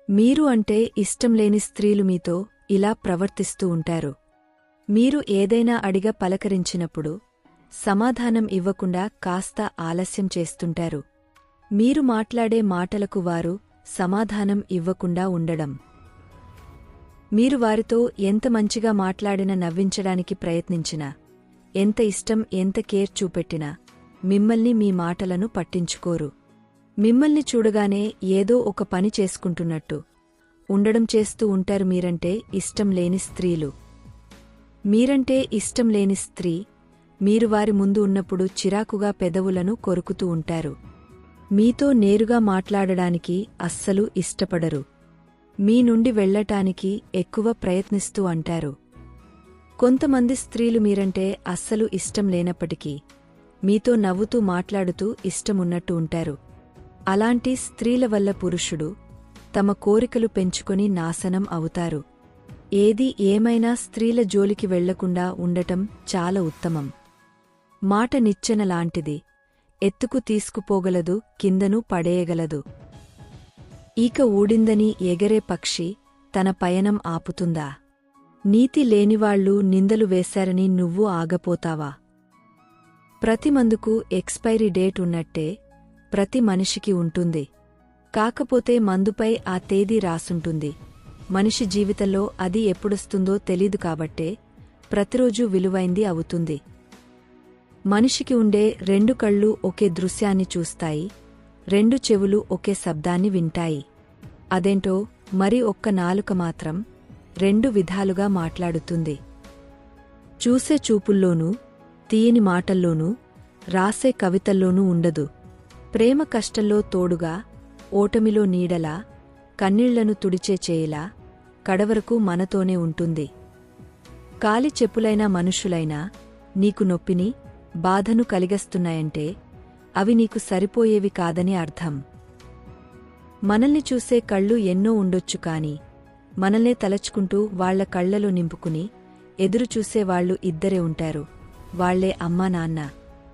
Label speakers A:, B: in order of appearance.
A: మీరు అంటే ఇష్టంలేని స్త్రీలు మీతో ఇలా ప్రవర్తిస్తూ ఉంటారు. మీరు ఏదైనా అడిగ పలకరించినప్పుడు సమాధానం ఇవ్వకుండా కాస్త ఆలస్యం చేస్తుంటారు. మీరు మాట్లాడే మాటలకు వారు సమాధానం ఇవ్వకుండా ఉండడం. మీరు వారితో ఎంత మంచిగా మాట్లాడినా నవ్వించడానికి ప్రయత్నించినా, ఎంత ఇష్టం ఎంత కేర్ చూపెట్టినా మిమ్మల్ని మీ మాటలను పట్టించుకోరు. మిమ్మల్ని చూడగానే ఏదో ఒక పని చేసుకుంటున్నట్టు ఉండడం చేస్తూ ఉంటారు. మీరంటే ఇష్టం లేని స్త్రీలు. మీరంటే ఇష్టం లేని స్త్రీ మీరు వారి ముందు ఉన్నప్పుడు చిరాకుగా పెదవులను కొరుకుతూ ఉంటారు. మీతో నేరుగా మాట్లాడడానికి అస్సలు ఇష్టపడరు. మీ నుండి వెళ్లటానికి ఎక్కువ ప్రయత్నిస్తూ అంటారు. కొంతమంది స్త్రీలు మీరంటే అస్సలు ఇష్టం లేనప్పటికీ మీతో నవ్వుతూ మాట్లాడుతూ ఇష్టమున్నట్టు ఉంటారు. అలాంటి స్త్రీల వల్ల పురుషుడు తమ కోరికలు పెంచుకొని నాశనం అవుతారు. ఏది ఏమైనా స్త్రీల జోలికి వెళ్లకుండా ఉండటం చాలా ఉత్తమం. మాట నిచ్చెనలాంటిది. ఎత్తుకు తీసుకుపోగలదు, కిందను పడేయగలదు. ఈక ఊడిందని ఎగరే పక్షి తన పయనం ఆపుతుందా? నీతి లేనివాళ్లు నిందలు వేశారని నువ్వు ఆగపోతావా? ప్రతి మందుకు ఎక్స్పైరీ డేట్ ఉన్నట్టే ప్రతి మనిషికి ఉంటుంది. కాకపోతే మందుపై ఆ తేదీ రాసుంటుంది. మనిషి జీవితంలో అది ఎప్పుడొస్తుందో తెలీదు కాబట్టే ప్రతిరోజూ విలువైంది అవుతుంది. మనిషికి ఉండే 2 కళ్ళు ఒకే దృశ్యాన్ని చూస్తాయి, 2 చెవులు ఒకే శబ్దాన్ని వింటాయి. అదేంటో మరి ఒక్క నాలుక మాత్రం 2 విధాలుగా మాట్లాడుతుంది. చూసే చూపుల్లోనూ, తీయని మాటల్లోనూ, రాసే కవితల్లోనూ ఉండదు. ప్రేమ కష్టంలో తోడుగా, ఓటమిలో నీడలా, కన్నీళ్లను తుడిచే చేయిలా కడవరకు మనతోనే ఉంటుంది. కాలి చెప్పులైన మనుషులైనా నీకు నొప్పిని, బాధను కలిగస్తున్నాయంటే అవి నీకు సరిపోయేవి కాదని అర్థం. మనల్ని చూసే కళ్ళు ఎన్నో ఉండొచ్చు కాని మనల్నే తలచుకుంటూ వాళ్ల కళ్లలో నింపుకుని ఎదురుచూసేవాళ్లు ఇద్దరే ఉంటారు. వాళ్లే అమ్మా నాన్న.